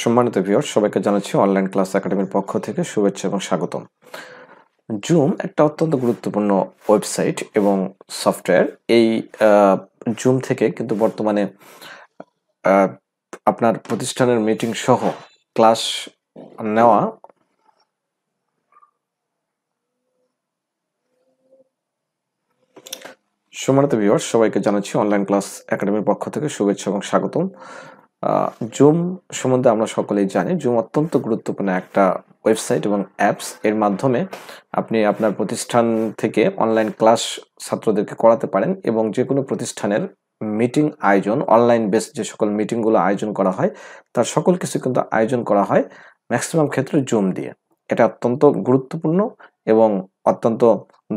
সম্মানিত ভিউয়ার সবাইকে জানাচ্ছি অনলাইন ক্লাস একাডেমির পক্ষ থেকে শুভেচ্ছা এবং স্বাগতম। জুম একটা অত্যন্ত গুরুত্বপূর্ণ ওয়েবসাইট এবং সফটওয়্যার। এই জুম থেকে কিন্তু বর্তমানে আপনার প্রতিষ্ঠানের মিটিং সহ ক্লাস নেওয়া সম্মানিত ভিউয়ার সবাইকে জানাচ্ছি অনলাইন ক্লাস একাডেমির পক্ষ থেকে শুভেচ্ছা এবং স্বাগতম। জুম সম্বন্ধে আমরা সকলেই জানি, জুম অত্যন্ত গুরুত্বপূর্ণ একটা ওয়েবসাইট এবং অ্যাপস। এর মাধ্যমে আপনি আপনার প্রতিষ্ঠান থেকে অনলাইন ক্লাস ছাত্রদেরকে করাতে পারেন এবং যে কোনো প্রতিষ্ঠানের মিটিং আয়োজন, অনলাইন বেস যে সকল মিটিংগুলো আয়োজন করা হয় তার সকল কিছু কিন্তু আয়োজন করা হয় ম্যাক্সিমাম ক্ষেত্রে জুম দিয়ে। এটা অত্যন্ত গুরুত্বপূর্ণ এবং অত্যন্ত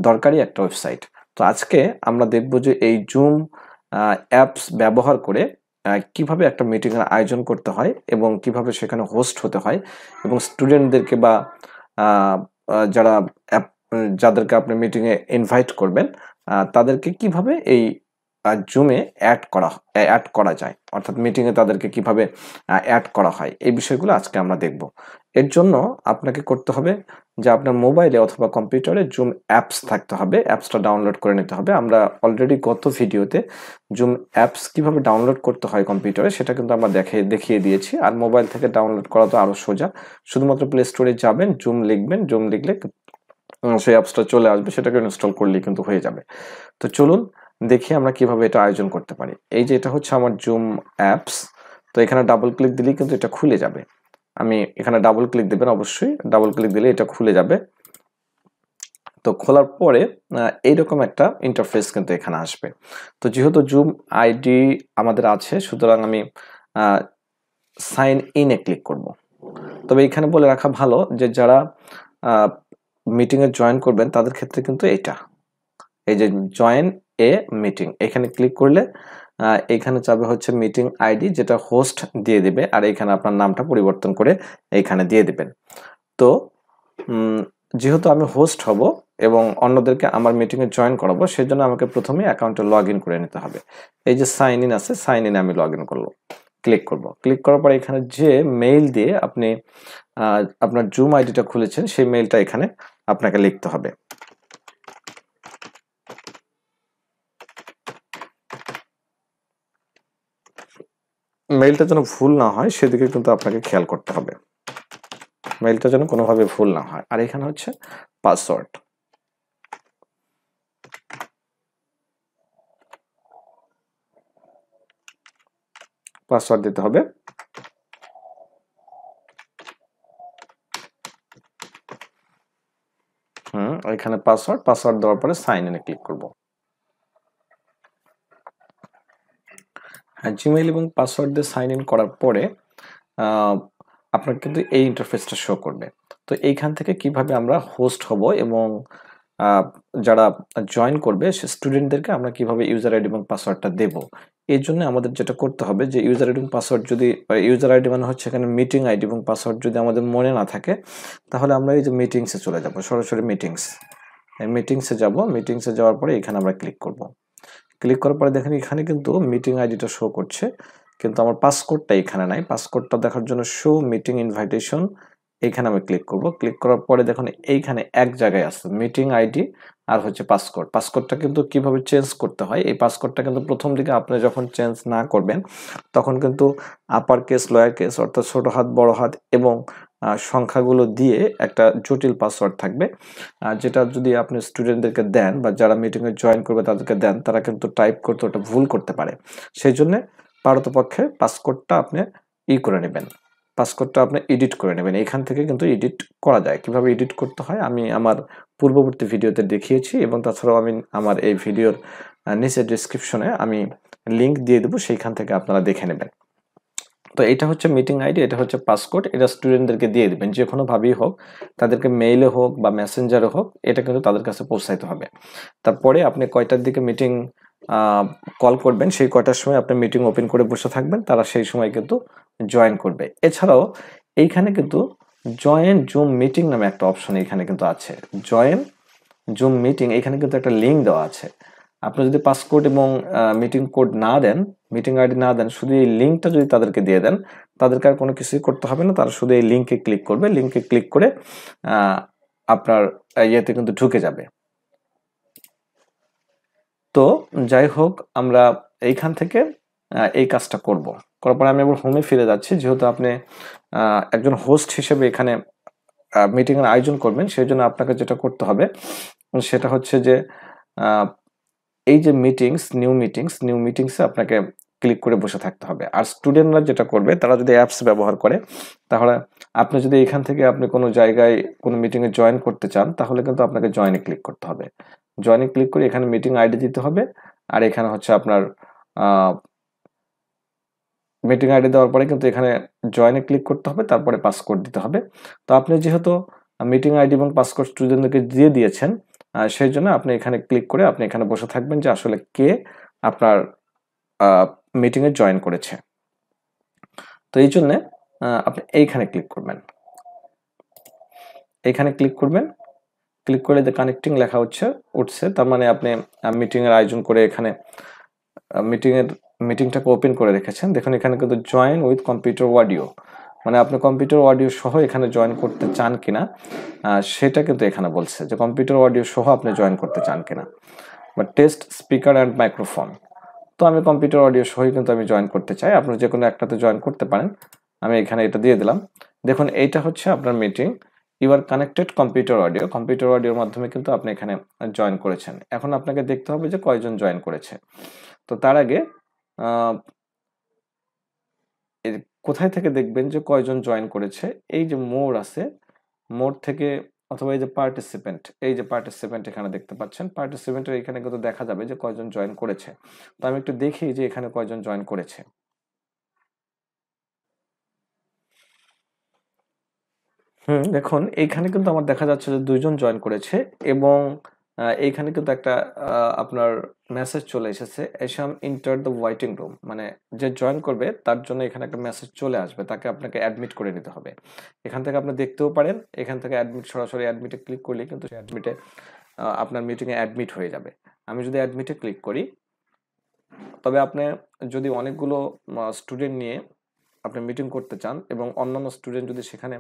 দরকারি একটা ওয়েবসাইট। তো আজকে আমরা দেখব যে এই জুম অ্যাপস ব্যবহার করে কিভাবে একটা মিটিংয়ের আয়োজন করতে হয় এবং কিভাবে সেখানে হোস্ট হতে হয় এবং স্টুডেন্টদেরকে বা যারা যাদেরকে আপনি মিটিংয়ে ইনভাইট করবেন তাদেরকে কিভাবে এই জুমে অ্যাড করা যায়, অর্থাৎ মিটিংয়ে তাদেরকে কিভাবে অ্যাড করা হয়, এই বিষয়গুলো আজকে আমরা দেখব। এর জন্য আপনাকে করতে হবে যে আপনার মোবাইলে অথবা কম্পিউটারে জুম অ্যাপস থাকতে হবে, অ্যাপসটা ডাউনলোড করে নিতে হবে। আমরা অলরেডি গত ভিডিওতে জুম অ্যাপস কিভাবে ডাউনলোড করতে হয় কম্পিউটারে সেটা কিন্তু আমরা দেখিয়ে দিয়েছি। আর মোবাইল থেকে ডাউনলোড করা তো আরও সোজা, শুধুমাত্র প্লে স্টোরে যাবেন, জুম লিখবেন, জুম লিখলে সেই অ্যাপসটা চলে আসবে, সেটাকে ইনস্টল করলেই কিন্তু হয়ে যাবে। তো চলুন দেখি আমরা কিভাবে এটা আয়োজন করতে পারি। এই যে এটা হচ্ছে আমার জুম অ্যাপস। তো এখানে ডাবল ক্লিক দিলেই কিন্তু এটা খুলে যাবে। আমি এখানে ডাবল ক্লিক দেবেন, অবশ্যই ডাবল ক্লিক দিলে এটা খুলে যাবে। তো খোলার পরে এইরকম একটা ইন্টারফেস কিন্তু এখানে আসবে। তো যেহেতু জুম আইডি আমাদের আছে, সুতরাং আমি সাইন ইনে ক্লিক করব। তবে এখানে বলে রাখা ভালো যে যারা মিটিংয়ে জয়েন করবেন তাদের ক্ষেত্রে কিন্তু এই যে জয়েন এ মিটিং, এখানে ক্লিক করলে এখানে চাবে হচ্ছে মিটিং আইডি, যেটা হোস্ট দিয়ে দিবে, আর এখানে আপনার নামটা পরিবর্তন করে এইখানে দিয়ে দিবেন। তো যেহেতু আমি হোস্ট হব এবং অন্যদেরকে আমার মিটিংয়ে জয়েন করাবো, সেজন্য আমাকে প্রথমে অ্যাকাউন্টে লগ ইন করে নিতে হবে। এই যে সাইন ইন আছে, সাইন ইনে আমি লগ ইন করবো, ক্লিক করব। ক্লিক করার পরে এখানে যে মেইল দিয়ে আপনি আপনার জুম আইডিটা খুলেছেন সেই মেইলটা এখানে আপনাকে লিখতে হবে। মেইলটা যেন ভুল না হয় সেদিকে কিন্তু আপনাকে খেয়াল করতে হবে, মেইলটা যেন কোনোভাবে ভুল না হয়। আর এখানে হচ্ছে পাসওয়ার্ড, পাসওয়ার্ড দিতে হবে। এখানে পাসওয়ার্ড দেওয়ার পরে সাইন ইনে ক্লিক করব। হ্যাঁ, জিমেইল এবং পাসওয়ার্ড দিয়ে সাইন ইন করার পরে আপনার কিন্তু এই ইন্টারফেসটা শো করবে। তো এইখান থেকে কিভাবে আমরা হোস্ট হব এবং যারা জয়েন করবে সে স্টুডেন্টদেরকে আমরা কিভাবে ইউজার আইডি এবং পাসওয়ার্ডটা দেব, এই জন্য আমাদের যেটা করতে হবে যে ইউজার আইডি এবং পাসওয়ার্ড যদি, ইউজার আইডি মানে হচ্ছে এখানে মিটিং আইডি এবং পাসওয়ার্ড যদি আমাদের মনে না থাকে, তাহলে আমরা এই যে মিটিংসে চলে যাব, সরাসরি মিটিংসে যাব। মিটিংসে যাওয়ার পরে এখানে আমরা ক্লিক করব। ক্লিক করার পরে দেখেন এখানে কিন্তু মিটিং আইডিটা শো করছে, কিন্তু আমার পাসকোডটা এখানে নাই। পাসকোডটা দেখার জন্য শো মিটিং ইনভাইটেশন, এখানে আমি ক্লিক করব। ক্লিক করার পরে দেখুন এইখানে এক জায়গায় আছে মিটিং আইডি আর হচ্ছে পাসকোড। পাসকোডটা কিন্তু কিভাবে চেঞ্জ করতে হয়, এই পাসকোডটা কিন্তু প্রথম দিকে আপনি যখন চেঞ্জ না করবেন তখন কিন্তু আপার কেস, লোয়ার কেস, অর্থাৎ ছোট হাত, বড় হাত এবং সংখ্যাগুলো দিয়ে একটা জটিল পাসওয়ার্ড থাকবে, যেটা যদি আপনি স্টুডেন্টদেরকে দেন বা যারা মিটিংয়ে জয়েন করবে তাদেরকে দেন, তারা কিন্তু টাইপ করতে ওটা ভুল করতে পারে। সেই জন্যে পারতপক্ষে পাসকোডটা আপনি করে নেবেন, পাসকোডটা আপনি এডিট করে নেবেন। এখান থেকে কিন্তু এডিট করা যায়। কিভাবে এডিট করতে হয় আমি আমার পূর্ববর্তী ভিডিওতে দেখিয়েছি এবং তাছাড়াও আমি আমার এই ভিডিওর নিচে ডেসক্রিপশনে আমি লিঙ্ক দিয়ে দেবো, সেইখান থেকে আপনারা দেখে নেবেন। তো এটা হচ্ছে মিটিং আইডি, এটা হচ্ছে পাসকোড, এটা স্টুডেন্টদেরকে দিয়ে দিবেন যে কোনোভাবেই হোক, তাদেরকে মেইলে হোক বা মেসেঞ্জারে হোক, এটা কিন্তু তাদের কাছে পৌঁছাইতে হবে। তারপরে আপনি কয়টার দিকে মিটিং কল করবেন সেই কয়টার সময় আপনি মিটিং ওপেন করে বসে থাকবেন, তারা সেই সময় কিন্তু জয়েন করবে। এছাড়াও এইখানে কিন্তু জয়েন জুম মিটিং নামে একটা অপশন এখানে কিন্তু আছে, জয়েন জুম মিটিং, এখানে কিন্তু একটা লিঙ্ক দেওয়া আছে। আপনি যদি পাসকোড এবং মিটিং কোড না দেন, মিটিং আইডি না দেন, শুধু এই লিঙ্কটা যদি তাদেরকে দিয়ে দেন, তাদেরকে আর কোনো কিছুই করতে হবে না। তারা শুধু এই লিঙ্কে ক্লিক করবে, লিঙ্কে ক্লিক করে আপনার ইয়েতে কিন্তু ঢুকে যাবে। তো যাই হোক, আমরা এইখান থেকে এই কাজটা করব। করার পরে আমি আবার হোমে ফিরে যাচ্ছি। যেহেতু আপনি একজন হোস্ট হিসেবে এখানে মিটিং এর আয়োজন করবেন, সেই জন্য আপনাকে যেটা করতে হবে সেটা হচ্ছে যে এই যে নিউ মিটিংসে আপনাকে ক্লিক করে বসে থাকতে হবে। আর স্টুডেন্টরা যেটা করবে, তারা যদি অ্যাপস ব্যবহার করে, তাহলে আপনি যদি এখান থেকে আপনি কোনো জায়গায় কোনো মিটিংয়ে জয়েন করতে চান, তাহলে কিন্তু আপনাকে জয়েনে ক্লিক করতে হবে। জয়েনে ক্লিক করে এখানে মিটিং আইডি দিতে হবে, আর এখানে হচ্ছে আপনার মিটিং আইডি দেওয়ার পরে কিন্তু এখানে জয়েনে ক্লিক করতে হবে, তারপরে পাসকোড দিতে হবে। তো আপনি যেহেতু মিটিং আইডি এবং পাসকোড স্টুডেন্টদেরকে দিয়ে দিয়েছেন, সেই জন্য আপনি এখানে ক্লিক করে আপনি এখানে বসে থাকবেন যে আসলে কে আপনার মিটিংয়ে জয়েন করেছে। তো এই জন্যে আপনি এইখানে ক্লিক করবেন, এইখানে ক্লিক করবেন। ক্লিক করে যে কানেক্টিং লেখা উঠছে, তার মানে আপনি মিটিংয়ের আয়োজন করে এখানে মিটিংটাকে ওপেন করে রেখেছেন। দেখুন এখানে কিন্তু জয়েন উইথ কম্পিউটার অডিও, মানে আপনি কম্পিউটার অডিও সহ এখানে জয়েন করতে চান কিনা সেটা কিন্তু এখানে বলছে যে কম্পিউটার অডিও সহ আপনি জয়েন করতে চান কিনা, বা টেস্ট স্পিকার অ্যান্ড মাইক্রোফোন। তো আমি কম্পিউটার অডিও সহই কিন্তু আমি জয়েন করতে চাই। আপনারা যে কোনো একটাতে জয়েন করতে পারেন। আমি এখানে এটা দিয়ে দিলাম। দেখুন এইটা হচ্ছে আপনার meeting. You are connected computer অডিওর মাধ্যমে কিন্তু আপনি এখানে জয়েন করেছেন। এখন আপনাকে দেখতে হবে যে কয়জন জয়েন করেছে। তো তার আগে কোথায় থেকে দেখবেন যে কয়জন জয়েন করেছে? এই যে মোর আছে, মোর থেকে, অথবা এই যে পার্টিসিপেন্ট এখানে দেখতে পাচ্ছেন। পার্টিসিপেন্টের এখানে কিন্তু দেখা যাবে যে কয়জন জয়েন করেছে। তো আমি একটু দেখি যে এখানে কয়জন জয়েন করেছে। দেখুন এইখানে কিন্তু আমার দেখা যাচ্ছে যে ২ জন জয়েন করেছে, এবং এইখানে কিন্তু একটা আপনার মেসেজ চলে এসেছে, "এশাম এন্টার দ্য ওয়েটিং রুম।" মানে যে জয়েন করবে তার জন্য এখানে একটা মেসেজ চলে আসবে। তাকে আপনাকে অ্যাডমিট করে নিতে হবে। এখান থেকে আপনি দেখতেও পারেন। এখান থেকে সরাসরি অ্যাডমিটে ক্লিক করলেই কিন্তু সে অ্যাডমিটে আপনার মিটিংয়ে অ্যাডমিট হয়ে যাবে। আমি যদি অ্যাডমিটে ক্লিক করি, তবে আপনি যদি অনেকগুলো স্টুডেন্ট নিয়ে আপনি মিটিং করতে চান এবং অন্যান্য স্টুডেন্ট যদি সেখানে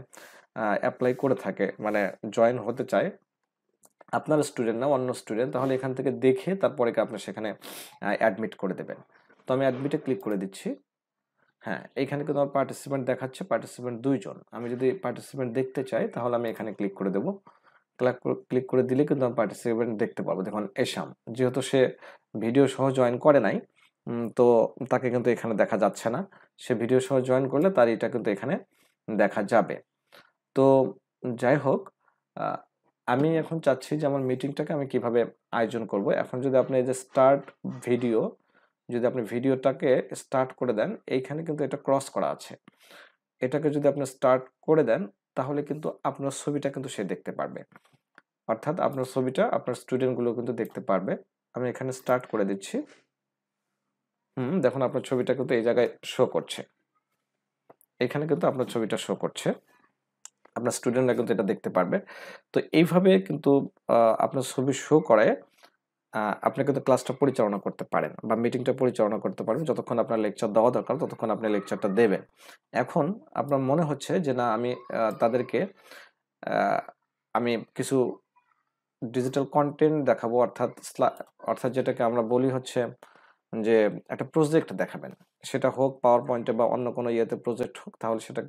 অ্যাপ্লাই করে থাকে, মানে জয়েন হতে চায়, আপনার স্টুডেন্ট না অন্য স্টুডেন্ট, তাহলে এখান থেকে দেখে তারপরে আপনি সেখানে অ্যাডমিট করে দেবেন। তো আমি অ্যাডমিটে ক্লিক করে দিচ্ছি। হ্যাঁ, এইখানে কিন্তু আমার পার্টিসিপেন্ট দেখাচ্ছে, পার্টিসিপেন্ট ২ জন। আমি যদি পার্টিসিপেন্ট দেখতে চাই তাহলে আমি এখানে ক্লিক করে দেব। ক্লিক করে দিলে কিন্তু আমি পার্টিসিপেন্ট দেখতে পারবো। দেখুন এশাম, যেহেতু সে ভিডিও সহ জয়েন করে নাই, তো তাকে কিন্তু এখানে দেখা যাচ্ছে না। সে ভিডিও সহ জয়েন করলে তার এটা কিন্তু এখানে দেখা যাবে। তো যাই হোক, আহ, আমি এখন চাচ্ছি যে আমার মিটিংটাকে আমি কিভাবে আয়োজন করব। এখন যদি আপনি এই যে স্টার্ট ভিডিও, যদি আপনি ভিডিওটাকে স্টার্ট করে দেন, এইখানে কিন্তু এটা ক্রস করা আছে। এটাকে যদি আপনি স্টার্ট করে দেন, তাহলে কিন্তু আপনার ছবিটা কিন্তু সে দেখতে পারবে। অর্থাৎ আপনার ছবিটা আপনার স্টুডেন্টগুলো কিন্তু দেখতে পারবে। আমি এখানে স্টার্ট করে দিচ্ছি। দেখুন আপনার ছবিটা কিন্তু এই জায়গায় শো করছে। এখানে কিন্তু আপনার ছবিটা শো করছে। আপনার স্টুডেন্টরা কিন্তু এটা দেখতে পারবে। তো এইভাবে কিন্তু আপনার ছবি শো করায় আপনি কিন্তু ক্লাসটা পরিচালনা করতে পারেন, বা মিটিংটা পরিচালনা করতে পারেন। যতক্ষণ আপনার লেকচার দেওয়া দরকার ততক্ষণ আপনি লেকচারটা দেবেন। এখন আপনার মনে হচ্ছে যে না, আমি তাদেরকে আমি কিছু ডিজিটাল কন্টেন্ট দেখাবো, অর্থাৎ যেটাকে আমরা বলি হচ্ছে যে একটা প্রজেক্ট দেখাবেন। সেটা হোক পাওয়ার পয়েন্টে বা অন্য কোনো ইয়েতে প্রজেক্ট হোক, তাহলে সেটা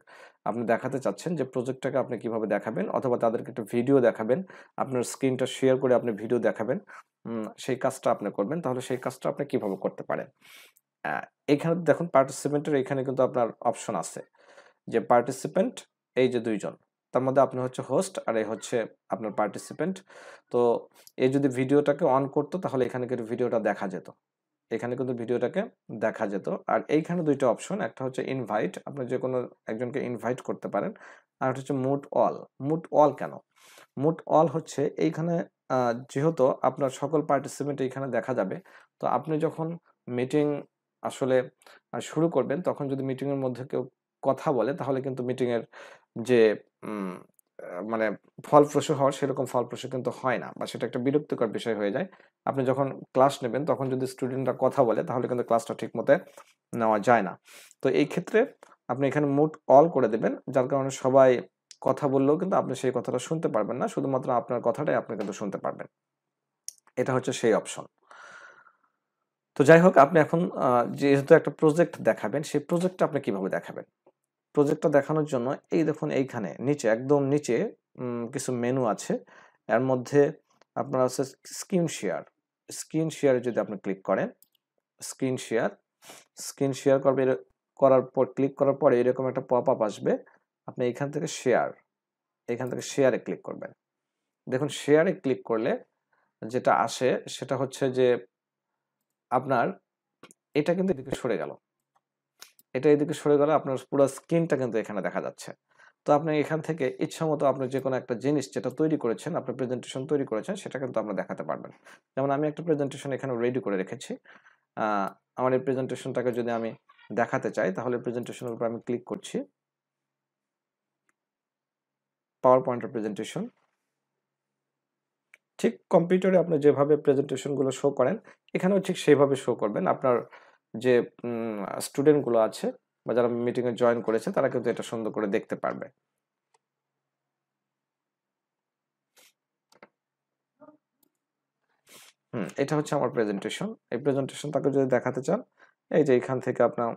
আপনি দেখাতে চাচ্ছেন যে প্রজেক্টটাকে আপনি কিভাবে দেখাবেন, অথবা তাদেরকে একটা ভিডিও দেখাবেন। আপনার স্ক্রিনটা শেয়ার করে আপনি ভিডিও দেখাবেন। সেই কাজটা আপনি করবেন। তাহলে সেই কাজটা আপনি কিভাবে করতে পারেন? আ এখানে দেখুন পার্টিসিপেন্টের এখানে কিন্তু আপনার অপশন আছে যে পার্টিসিপেন্ট, এই যে ২ জন। তার মধ্যে আপনি হচ্ছে হোস্ট আর এই হচ্ছে আপনার পার্টিসিপেন্ট। তো এই যদি ভিডিওটাকে অন করতো তাহলে এখানে কিন্তু ভিডিওটা দেখা যেত। এখানে কিন্তু ভিডিওটাকে দেখা যেত। আর এইখানে ২ টা অপশন, একটা হচ্ছে ইনভাইট, আপনি যেকোনো একজনকে ইনভাইট করতে পারেন। আর একটা হচ্ছে মুট অল। মুট অল কেন? মুট অল হচ্ছে এইখানে যেহেতু আপনার সকল পার্টিসিপেন্ট এইখানে দেখা যাবে, তো আপনি যখন মিটিং আসলে শুরু করবেন, তখন যদি মিটিং এর মধ্যে কেউ কথা বলে, তাহলে কিন্তু মিটিং এর যে উম মানে ফলপ্রসূ হওয়ার সেরকম ফলপ্রসূ কিন্তু হয় না, বা সেটা একটা বিরক্তিকর বিষয় হয়ে যায়। আপনি যখন ক্লাস নেবেন তখন যদি স্টুডেন্টরা কথা বলে তাহলে কিন্তু ক্লাসটা ঠিকমতো নেওয়া যায় না। তো এই ক্ষেত্রে আপনি এখানে মুট অল করে দেবেন, যার কারণে সবাই কথা বললেও কিন্তু আপনি সেই কথাটা শুনতে পারবেন না। শুধুমাত্র আপনার কথাটাই আপনি কিন্তু শুনতে পারবেন। এটা হচ্ছে সেই অপশন। তো যাই হোক, আপনি এখন যেহেতু একটা প্রজেক্ট দেখাবেন, সেই প্রজেক্টটা আপনি কিভাবে দেখাবেন? প্রজেক্টটা দেখানোর জন্য এই দেখুন এইখানে নিচে একদম নিচে কিছু মেনু আছে। এর মধ্যে আপনার আছে স্ক্রিন শেয়ার। স্ক্রিন শেয়ারে যদি আপনি ক্লিক করেন, স্ক্রিন শেয়ার, স্ক্রিন শেয়ার করবে করার পর ক্লিক করার পরে এরকম একটা পপআপ আসবে। আপনি এখান থেকে শেয়ার, এখান থেকে শেয়ারে ক্লিক করবেন। দেখুন শেয়ারে ক্লিক করলে যেটা আসে সেটা হচ্ছে যে আপনার এটা কিন্তু এদিকে সরে গেল। এটা এদিকে সরে গেলে আপনার পুরো স্ক্রিনটা কিন্তু এখানে দেখা যাচ্ছে। তো আপনি এখান থেকে ইচ্ছামতো আপনার যেকোনো একটা জিনিস যেটা তৈরি করেছেন, আপনার প্রেজেন্টেশন তৈরি করেছেন সেটা কিন্তু আপনারা দেখাতে পারবেন। যেমন আমি একটা প্রেজেন্টেশন এখানে রেডি করে রেখেছি। আ আমার এই প্রেজেন্টেশনটাকে যদি আমি দেখাতে চাই তাহলে প্রেজেন্টেশনের উপর আমি ক্লিক করছি। পাওয়ার পয়েন্টের প্রেজেন্টেশন। ঠিক কম্পিউটারে আপনি যেভাবে প্রেজেন্টেশন গুলো শো করেন, এখানেও ঠিক সেইভাবে শো করবেন। আপনার যে স্টুডেন্ট গুলো আছে বা যারা মিটিং এ জয়েন করেছে তারা কিন্তু এটা সুন্দর করে দেখতে পারবে। এটা হচ্ছে আমার প্রেজেন্টেশন। এই প্রেজেন্টেশনটাকে যদি দেখাতে চান, এই যে এখান থেকে আপনার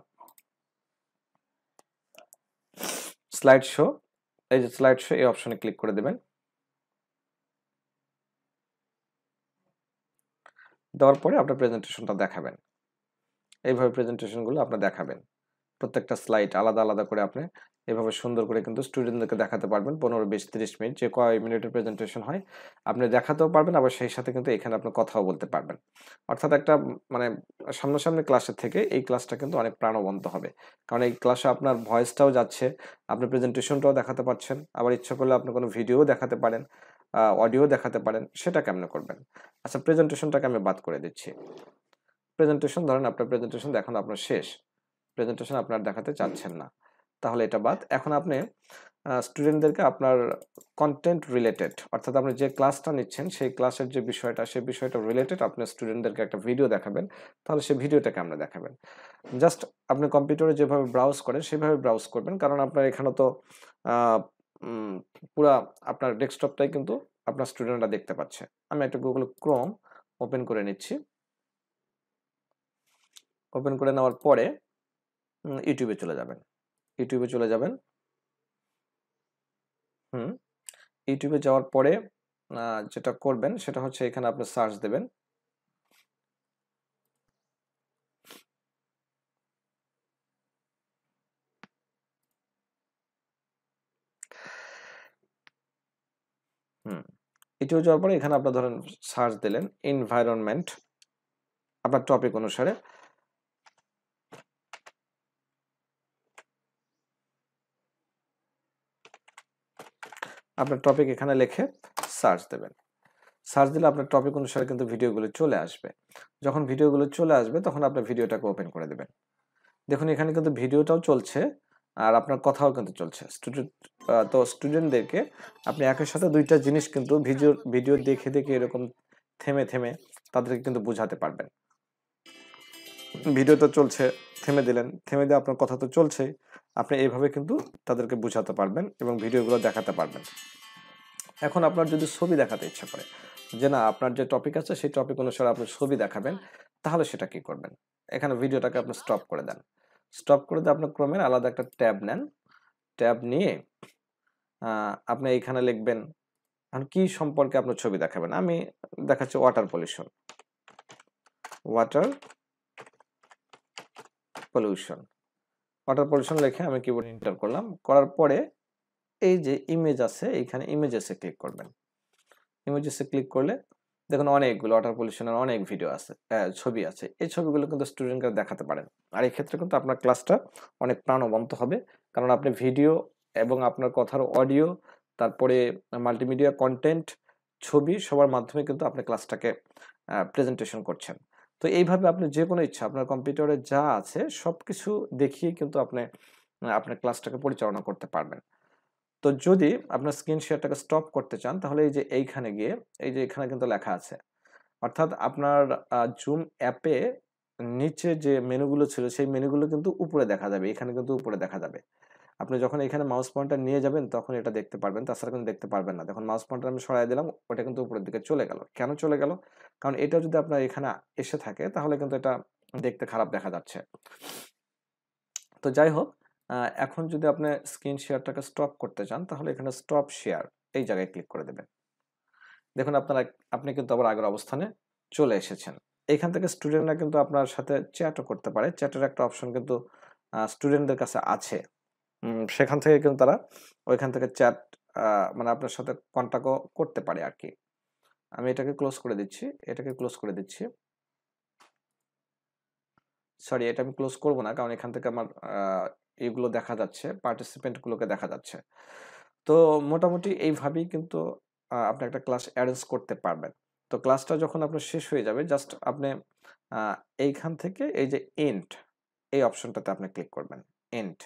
স্লাইড শো, এই যে স্লাইড শো এই অপশনে ক্লিক করে দিবেন। দেওয়ার পরে আপনার প্রেজেন্টেশনটা দেখাবেন। এইভাবে প্রেজেন্টেশনগুলো আপনার দেখাবেন। প্রত্যেকটা স্লাইড আলাদা, আলাদা করে আপনি এভাবে সুন্দর করে কিন্তু স্টুডেন্টদেরকে দেখাতে পারবেন। ১৫, ২০, ৩০ মিনিট যে কয় মিনিটের প্রেজেন্টেশন হয়, আপনি দেখাতেও পারবেন, আবার সেই সাথে কিন্তু এখানে আপনি কথাও বলতে পারবেন। অর্থাৎ একটা মানে সামনাসামনি ক্লাসের থেকে এই ক্লাসটা কিন্তু অনেক প্রাণবন্ত হবে। কারণ এই ক্লাসে আপনার ভয়েসটাও যাচ্ছে, আপনি প্রেজেন্টেশনটাও দেখাতে পারছেন, আবার ইচ্ছা করলে আপনি কোনো ভিডিও দেখাতে পারেন, অডিও দেখাতে পারেন। সেটা কেমনে করবেন? আচ্ছা, প্রেজেন্টেশনটাকে আমি বাদ করে দিচ্ছি। প্রেজেন্টেশন ধরেন আপনার প্রেজেন্টেশন দেখানো আপনার শেষ। প্রেজেন্টেশন আপনার দেখাতে চাচ্ছেন না। তাহলে এটা বাদ। এখন আপনি স্টুডেন্টদেরকে আপনার কনটেন্ট রিলেটেড, অর্থাৎ আপনি যে ক্লাসটা নিচ্ছেন সেই ক্লাসের যে বিষয়টা, সেই বিষয়টা রিলেটেড আপনি স্টুডেন্টদেরকে একটা ভিডিও দেখাবেন। তাহলে সেই ভিডিওটা কেমনে দেখাবেন? জাস্ট আপনি কম্পিউটারে যেভাবে ব্রাউজ করেন সেভাবে ব্রাউজ করবেন। কারণ আপনার এখানে তো আ উম পুরা আপনার ডেস্কটপটাই কিন্তু আপনার স্টুডেন্টরা দেখতে পাচ্ছে। আমি একটা Google Chrome ওপেন করে নিচ্ছি। ওপেন করে নেওয়ার পরে YouTube এ চলে যাবেন। YouTube এ চলে যাবেন। হুম, YouTube এ যাওয়ার পরে আ যেটা করবেন সেটা হচ্ছে এখানে আপনি সার্চ দেবেন। হুম, YouTube এ যাওয়ার পরে এখানে আপনার ধরেন সার্চ দিলেন এনভায়রনমেন্ট আপনার টপিক অনুসারে। আপনার টপিক এখানে লিখে সার্চ দেবেন। সার্চ দিলে আপনার টপিক অনুসারে কিন্তু ভিডিওগুলো চলে আসবে। যখন ভিডিওগুলো চলে আসবে তখন আপনার ভিডিওটাকে ওপেন করে দিবেন। দেখুন এখানে কিন্তু ভিডিওটাও চলছে আর আপনার কথাও কিন্তু চলছে। তো স্টুডেন্টদেরকে আপনি একই সাথে ২ টা জিনিস কিন্তু ভিডিও দেখে, দেখে এরকম থেমে, থেমে তাদেরকে কিন্তু বুঝাতে পারবেন। ভিডিও তো চলছে, থেমে দিলেন। থেমে দিয়ে আপনার কথা তো চলছেই। আপনি এভাবে কিন্তু তাদেরকে বুঝাতে পারবেন এবং ভিডিওগুলো দেখাতে পারবেন। এখন আপনার যদি ছবি দেখাতে ইচ্ছা করে, যে না আপনার যে টপিক আছে সেই টপিক অনুসারে আপনি ছবি দেখাবেন, তাহলে সেটা কি করবেন? এখানে ভিডিওটাকে আপনি স্টপ করে দেন। স্টপ করে দিয়ে আপনার ক্রোমের আলাদা একটা ট্যাব নেন। ট্যাব নিয়ে আ আপনি এইখানে লিখবেন এখন কি সম্পর্কে আপনার ছবি দেখাবেন? আমি দেখাচ্ছি water pollution. Water pollution. Water pollution লিখে আমি কিবোর্ডে এন্টার করলাম। করার পরে এই যে ইমেজ আছে এইখানে ইমেজেস এ ক্লিক করবেন। ইমেজেস এ ক্লিক করলে দেখুন অনেকগুলো ওয়াটার পলিউশনের অনেক ভিডিও আছে, ছবি আছে। এই ছবিগুলো কিন্তু স্টুডেন্টকে দেখাতে পারেন। আর এই ক্ষেত্রে কিন্তু আপনার ক্লাসটা অনেক প্রাণবন্ত হবে। কারণ আপনি ভিডিও এবং আপনার কথার অডিও, তারপরে মাল্টিমিডিয়া কনটেন্ট, ছবি সবার মাধ্যমে কিন্তু আপনি ক্লাসটাকে প্রেজেন্টেশন করছেন। তো এইভাবে আপনি যেকোনো ইচ্ছা আপনার কম্পিউটারে যা আছে সবকিছু দেখিয়ে কিন্তু আপনি আপনার ক্লাসটাকে পরিচালনা করতে পারবেন। তো যদি আপনার স্ক্রিন শেয়ারটাকে স্টপ করতে চান তাহলে এই যে এইখানে গিয়ে এই যে এখানে কিন্তু লেখা আছে, অর্থাৎ আপনার জুম অ্যাপে নিচে যে মেনুগুলো ছিল সেই মেনুগুলো কিন্তু উপরে দেখা যাবে, এখানে কিন্তু উপরে দেখা যাবে। আপনি যখন এখানে মাউস পয়েন্টার নিয়ে যাবেন তখন এটা দেখতে পারবেন, তাছাড়া কিন্তু দেখতে পারবেন না। দেখুন মাউস পয়েন্টার আমি সরাই দিলাম, ওটা কিন্তু উপরের দিকে চলে গেল। কেন চলে গেল? কারণ এটা যদি আপনার এখানে এসে থাকে তাহলে কিন্তু এটা দেখতে খারাপ দেখা যাচ্ছে। তো যাই হোক, এখন যদি আপনি স্ক্রিন শেয়ারটাকে স্টপ করতে চান তাহলে এখানে স্টপ শেয়ার এই জায়গায় ক্লিক করে দেবেন। দেখুন আপনি কিন্তু আবার আগের অবস্থানে চলে এসেছেন। এখান থেকে স্টুডেন্টরা কিন্তু আপনার সাথে চ্যাটও করতে পারে। চ্যাটের একটা অপশন কিন্তু স্টুডেন্টদের কাছে আছে। সেখান থেকে কিন্তু তারা ওইখান থেকে চ্যাট মানে আপনার সাথে কন্ট্যাক্টও করতে পারে আরকি। আমি এটাকে ক্লোজ করে দিচ্ছি। এটাকে ক্লোজ করে দিচ্ছি। সরি, এটা আমি ক্লোজ করব না। কারণ এখান থেকে আমার এগুলো দেখা যাচ্ছে, পার্টিসিপেন্ট গুলোকে দেখা যাচ্ছে। তো মোটামুটি এইভাবেই কিন্তু আপনি একটা ক্লাস এরেঞ্জ করতে পারবেন। তো ক্লাসটা যখন আপনার শেষ হয়ে যাবে জাস্ট আপনি আ এইখান থেকে এই যে এন্ড এই অপশনটাতে আপনি ক্লিক করবেন। এন্ড,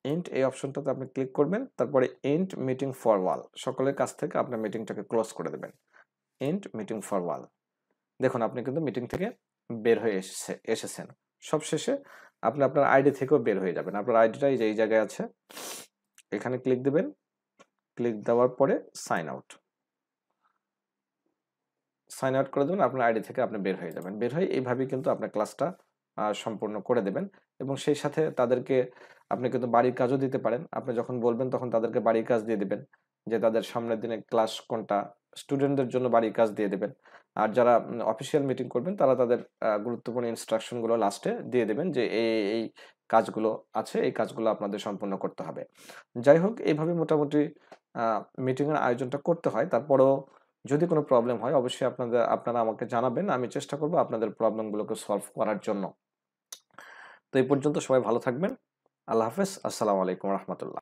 এন্ড এই অপশনটাতে আপনি ক্লিক করবেন। তারপরে এন্ড মিটিং ফর অল। সকলের কাছ থেকে আপনার মিটিংটাকে ক্লোজ করে দেবেন। And meeting for all. দেখুন আপনি কিন্তু মিটিং থেকে বের হয়ে এসেছেন। সবশেষে আপনি আপনার আইডি থেকেও বের হয়ে যাবেন। আপনার আইডিটা এই যে এই জায়গায় আছে। এখানে ক্লিক দিবেন। ক্লিক দেওয়ার পরে সাইন আউট। সাইন আউট করে দেবেন, আপনার আইডি থেকে আপনি বের হয়ে যাবেন। বের হয়ে এইভাবেই কিন্তু আপনার ক্লাসটা সম্পূর্ণ করে দেবেন এবং সেই সাথে তাদেরকে আপনি কিন্তু বাড়ির কাজও দিতে পারেন। আপনি যখন বলবেন তখন তাদেরকে বাড়ির কাজ দিয়ে দিবেন। যে তাদের সামনের দিনে ক্লাস কোনটা, স্টুডেন্টদের জন্য বাড়ির কাজ দিয়ে দিবেন। আর যারা অফিসিয়াল মিটিং করবেন তারা তাদের গুরুত্বপূর্ণ ইনস্ট্রাকশন গুলো লাস্টে দিয়ে দিবেন যে এই কাজগুলো আছে, এই কাজগুলো আপনাদের সম্পূর্ণ করতে হবে। যাই হোক এইভাবে মোটামুটি আ মিটিং এর আয়োজনটা করতে হয়। তারপরেও যদি কোনো প্রবলেম হয় অবশ্যই আপনারা আমাকে জানাবেন। আমি চেষ্টা করব আপনাদের প্রবলেমগুলোকে সলভ করার জন্য। তো এই পর্যন্ত সবাই ভালো থাকবেন। আল্লাহ হাফেজ। আসসালামু আলাইকুম ওয়া রাহমাতুল্লাহ।